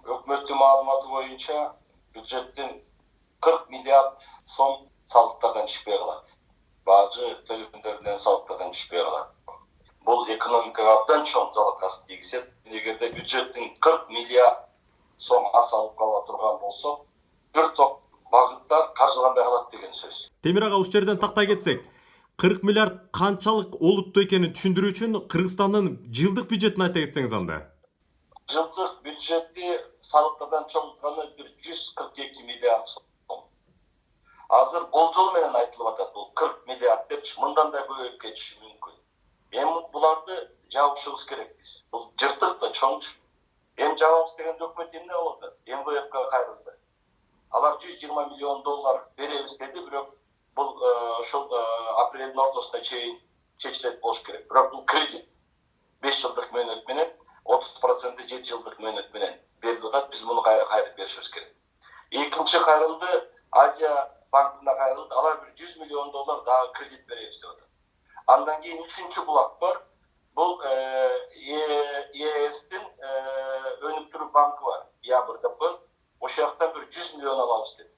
өкмөттүн маалыматы боюнча бюджеттин 40 миллиард сом салыктардан түшпөй калат. Бажы төлөмдөрүнөн салыктардан түшпөй калат. Бул экономикага абдан чоң залалын тийгизет. Эгерде бюджеттин 40 миллиард сом аз алып кала турган болсо, бир топ багыттар каржыланбай калат деген сөз. Темир ага, ушул жерден тактай кетсек, 40 миллиард канчалык олуттуу экенин түшүндүрүү үчүн Кыргызстандын жылдык бюджетин айта кетсеңиз анда. Жылдык бюджети салыктардан чогултканы 142 миллиард сом. Азыр болжол менен айтылып атат, бул 40 миллиард депчи, мындан да көбөйүп кетиши мүмкүн. Эми буларды жабышыбыз керек биз. Бул жыртык да чоңчу. Эми жабабыз дегенде өкмөт эмне болуп атат? МВФка кайрылды. Алар 120 миллион доллар беребиз деди, бирок бул ошол апрелдин ортосуна чейин чечилет болуш керек. Бирок бул кредит 5 жылдык мөөнөт менен 30% 7 жылдык мөөнөт менен берилип атат. Биз муну кайрып беришибиз керек. Экинчи кайрылды, Азия банкына кайрылды. Алар бир 100 миллион доллар дагы кредит беребиз деп атат. Андан кийин үчүнчү булак бар. Бул ЕСтин өнүктүрүү банкы бар. Ябыр деп коет. Ошол жактан бир 100 миллион алабыз деп.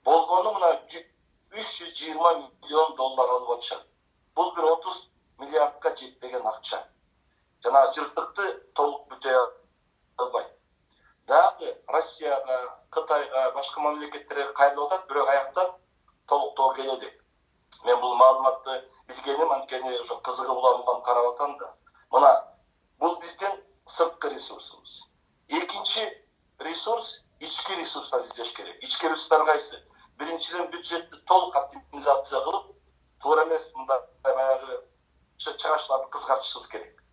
Болгону мына 320 миллион доллар алып атышат. Бул бир 30 миллиардка жетпеген акча. Жана жыртыкты толук бүтөй албайт. Дагы Россияга, Кытайга, башка мамлекеттерге кайрылып атат, бирок аяктан толуктоо келеди. Мен бул маалыматты билгеним, анткени ошо кызыгып уламдан карап атам да. Мына бул биздин сырткы ресурсубуз. Экинчи ресурс ички ресурстар издеш керек. Ички ресурстар кайсы? Биринчиден бюджетти толук оптимизация кылып, туура эмес мындай баягы чыгашларды кыскартышыбыз керек.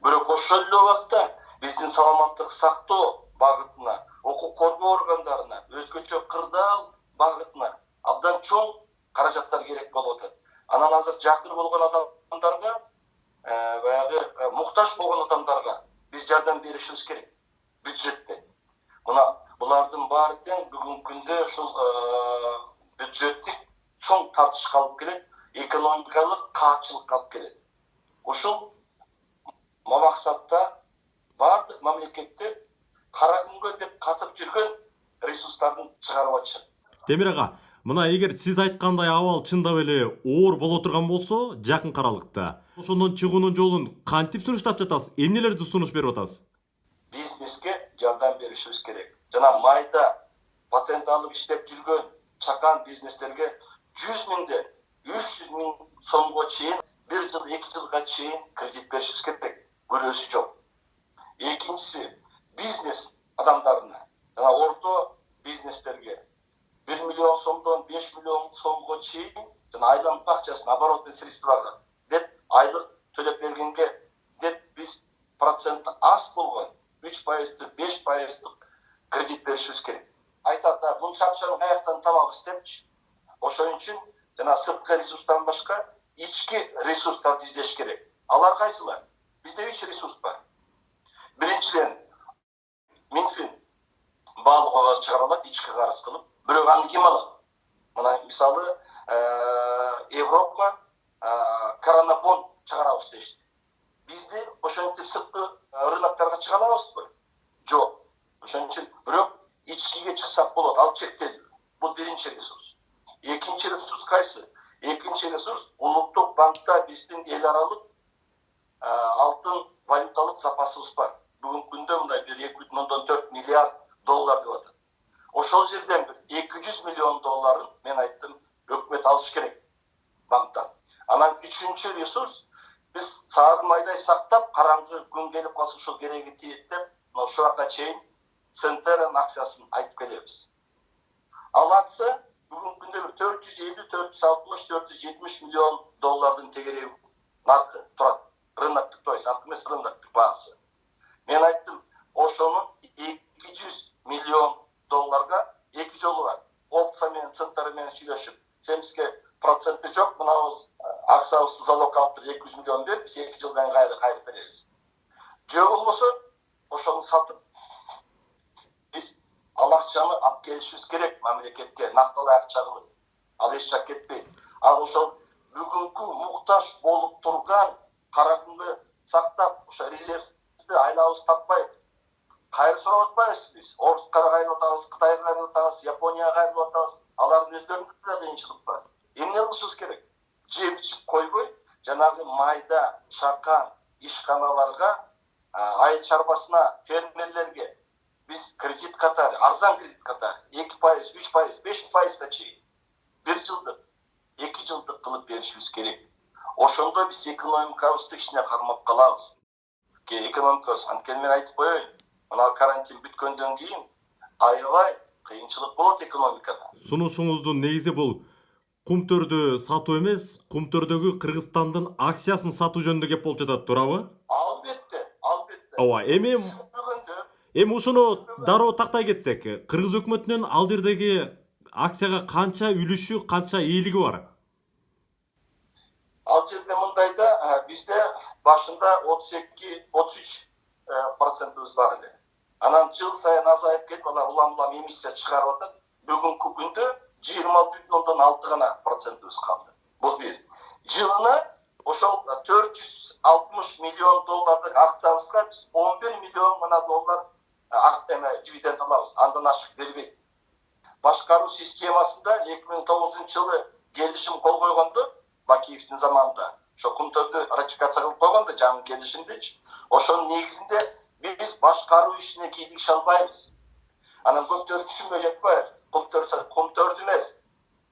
Бирок ошол эле убакта биздин саламаттык сактоо багытына, укук коргоо органдарына, өзгөчө кырдаал багытына абдан чоң каражаттар керек болуп атат. Анан азыр жакыр болгон адамдарга, баягы муктаж болгон адамдарга биз жардам беришибиз керек бюджетте. Мына булардын баары тең бүгүнкү күндө ушул бюджеттик чоң тартышка алып келет, экономикалык каатчылыкка алып келет. Ушул максатта бардык мамлекеттер кара күнгө деп катып жүргөн ресурстарын чыгарып атышат. Темир ага, мына эгер сиз айткандай абал чындап эле оор боло турган болсо, жакын аралыкта ошондон чыгуунун жолун кантип сунуштап жатасыз? Эмнелерди сунуш берип атасыз? Бизнеске жардам беришибиз керек. Жана майда патент алып иштеп жүргөн чакан бизнестерге 100 миңден 300 миң сомго чейин, 1 жыл, 2 жылга чейин кредит беришибиз керек. Көрөөсү жок. Экинчиси, бизнес адамдарына, жана орто бизнестерге 1 миллион сомдон 5 миллион сомго чейин, жана айланып акчасын оборотный средствага деп айлык төлөп бергенге деп биз проценти аз болгон 3%, 5% кредит беришибиз керек. Айтат да, бул акчаны каяктан табабыз депчи. Ошон үчүн жана сырткы ресурстан башка ички ресурстарды издеш керек. Алар кайсылар? Бизде 3 ресурс бар. Биринчиден, Минфин баалуу кагаз чыгара алат, ички карыз кылып. Бирок аны ким алат? Мына мисалы, Европа коронабон чыгарабыз дешти. Бизде ошентип сырткы рыноктарга чыга алабызбы? Жок. Ошон үчүн бирок ичкиге чыксак болот, ал чектелүү. Бул биринчи ресурс. Экинчи ресурс кайсы? Экинчи ресурс улуттук банкта биздин эл аралык алтын валюталык запасыбыз бар. Бүгүнкү күндө мындай 2,4 миллиард доллар деп атат. Ошол жерден 200 миллион долларын мен айттым, өкмөт алыш керек банктан. Анан үчүнчү ресурс биз саарын айдай сактап, караңгы күн келип калса ошол кереги тиет деп, ошол жакка чейин Центеран акциясын айтып келебиз. Ал акция бүгүнкү күндө 450, 460, 470 миллион доллардын тегереги наркы турат. Рыноктук, то есть эмес рыноктук баасы. Мен айттым, ошонун 200 миллион долларга эки жолу бар. Опция менен Центр менен сүйлөшүп, сен бизге проценти жок, мына акциябызды залог алып 200 миллион бер, биз 2 жылдан кайрып беребиз. Жок болбосо, ошону сатып биз ал акчаны алып келишибиз керек мамлекетке, накталуу акча кылып. Ал эч жак кетпейт. Ал ошол бүгүнкү муктаж болуп турган кара күнгө сактап, ошо резервди айлабыз таппай кайры сурап атпайбыз биз. Орускага кайрылып атабыз, Кытайга кайрылып атабыз, Японияга кайрылып атабыз. Алардын өздөрүнүн да кыйынчылык бар. Эмне кылышыбыз керек? Жеп ичип койбой, жанагы майда, чакан ишканаларга, айыл чарбасына, фермерлерге biz kredit katarı, arzan kredit katarı, 2%, 3%, 5%'da çeyin. 1 yıldık, 2 yıldık kılıp verişimiz gerek. Oşonda biz ekonomikabızды içine karmak kalabız. Ekonomikabız, anken men aytıp koyayım. Mına karantin bütkөндөн кийин аябай кыйынчылык болот экономикада. Сунушуңуздун негизи бул кумтөрдү сатуу эмес, кумтөрдөгү Кыргызстандын акциясын сатуу жөнүндө кеп болуп жатат, туурабы? Alбетте, alбетте. Ооба, эми ушуну дароо тактай кетсек, Кыргыз өкмөтүнүн ал жердеги акцияга канча үлүшү, канча ээлиги бар? Ал жерде мындайда бизде башында 32-33% бар эле. Анан жыл сайын азайып кетип, алар улам-улам эмиссия чыгарып атат. Бүгүнкү күндө 26,6 гана процентибиз калды. Бул бир. Жылына ошол 460 миллион доллардык акциябызга биз 11 миллион гана доллар дивиденд алабыз. Андан ашык бербейт. Башкаруу системасында 2009-жылы келишим кол койгондо, Бакиевдин заманында, ошо кумтөрдү ратификация кылып койгондо жаңы келишимдечи, ошонун негизинде biz башкаруу ишине кийлигише албайбыз. Анан көптөр түшүнбөй жатпайбы? Кумтөрдү эмес,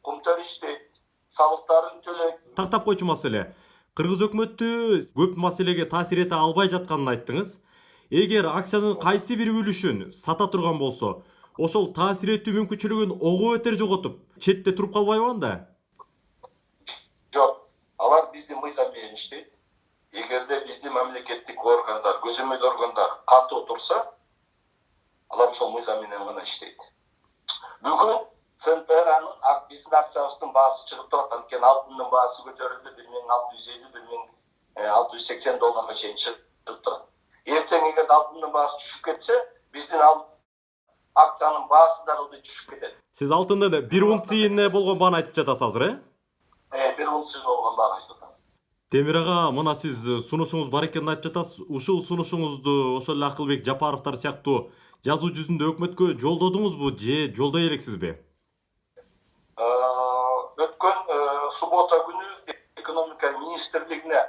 кумтөр иштейт, салыктарын төлөйт. Тактап койчу маселе. Кыргыз өкмөтү көп маселеге таасир эте албай жатканын айттыңыз. Эгер акциянын кайсы бир үлүшүн сата турган болсо, ошол таасир этүү мүмкүнчүлүгүн ого бетер жоготуп, четте туруп калбайбы анда? Жок, алар биздин мыйзам менен иштейт. Эгерде биздин мамлекеттик органдар, көзөмөл органдар катуу турса, алар ошол мыйзам менен гана иштейт. Бүгүн ЦНТР-нын биздин акциябыздын баасы чыгып турат, анткени алтындын баасы көтөрүлдү, 1650-1680 долларга чейин чыгып турат. Эртең эгерде алтындын баасы түшүп кетсе, биздин акциянын баасы дагы түшүп кетет. Сиз алтындын 1 унциясына болгон бааны айтып жатасыз азыр, 1 унция болгон бааны айтып атам. Темир ага, мына сиз сунушуңуз бар экенин айтып жатасыз. Ушул сунушуңузду ошол эле Акылбек Жапаровдор сыяктуу жазуу жүзүндө өкмөткө жолдодуңузбу же жолдой элексизби? Өткөн суббота күнү экономика министрлигине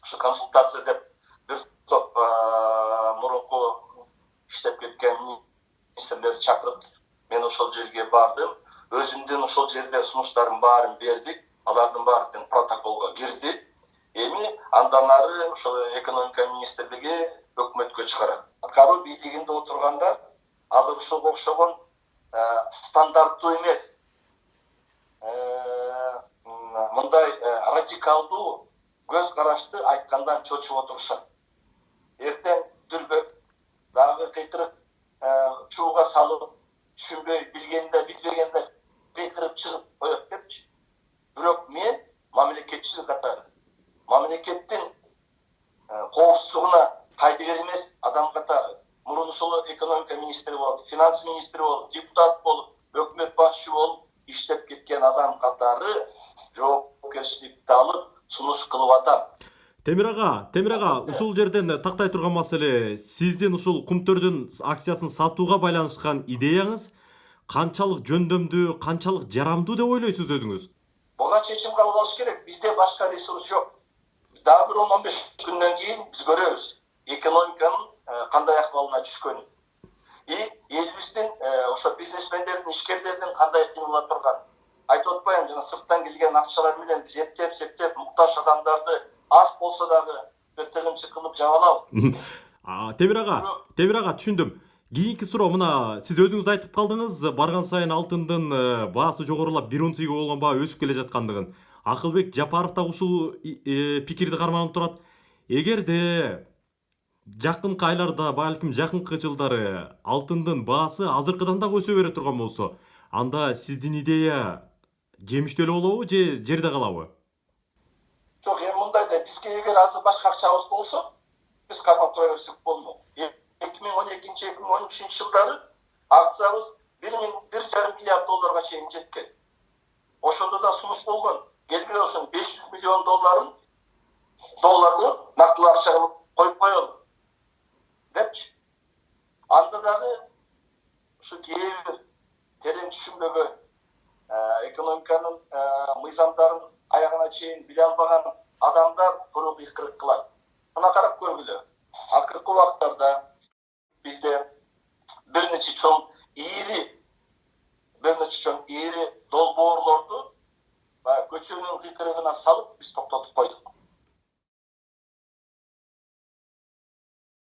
ошо консультация деп бир топ мурунку иштеп кеткен министрлерди чакырып, мен ошол жерге бардым. Өзүмдүн ошол жерде сунуштарымдын баарын бердик. Алардын баары протоколго кирди. Эми андан ары ошол экономика министрлиги өкмөткө чыгарат. Кароо бийлигинде отургандар азыр ушуга окшогон стандарттуу эмес, мындай радикалдуу көз карашты айткандан чочуп отурушат. Эртең дүрбөк дагы кыйтырып чууга салып, түшүнбөй билгенде билбегенде кыйтырып чыгып коет депчи. Бирок мен мамлекетчил катары, мамлекеттин коопсуздугуна кайдыгер эмес адам катары, мурун ошол экономика министри болуп, финанс министри болуп, депутат болуп, өкмөт башчы болуп иштеп кеткен адам катары жоопкерчиликти алып сунуш кылып атам. Темир ага, ушул жерден тактай турган маселе, сиздин ушул кумтөрдүн акциясын сатууга байланышкан идеяңыз канчалык жөндөмдүү, канчалык жарамдуу деп ойлойсуз өзүңүз? Буга чечим кабыл алыш керек. Бизде башка ресурс жок. Дагы бир 10-15 күндөн кийин биз көрөбүз экономиканын кандай акыбалына түшкөнүн. Элибиздин ошо бизнесмендердин, ишкерлердин кандай кыйнала турган. Айтып атпайм, жана сырттан келген акчалар менен биз эптеп муктаж адамдарды аз болсо дагы бир тыгынчык кылып жабалабы. Темир ага, түшүндүм. Кийинки суроо мына, сиз өзүңүз айтып калдыңыз, барган сайын алтындын баасы жогорулап 1 унцияга болгон баа өсүп келе жаткандыгын. Акылбек Жапаров да ушул пикирди карманып турат. Эгерде жакынкы айларда, балким жакынкы жылдары алтындын баасы азыркыдан дагы өсө бере турган болсо, анда сиздин идея жемиштүү эле болобу же жерде калабы? Жок, эми мындайда бизге эгер азыр башка акчабыз болсо, биз кармап тура берсек болмок. 2012-2013 жылдары акциябыз 1,5 миллиард долларга чейин жеткен. Ошондо да сунуш болгон. Келгиле ошон 500 миллион долларын нактылуу акча кылып коюп коелу депчи. Анда дагы ушу кээ бир терең түшүнбөгөн, экономиканын мыйзамдарын аягына чейин биле албаган адамдар куру кыйкырык кылат. Мына карап көргүлө. Акыркы убактарда бизде бир нече чоң ири долбоорлорду көчөнүн кыйкырыгына салып биз токтотуп койдук.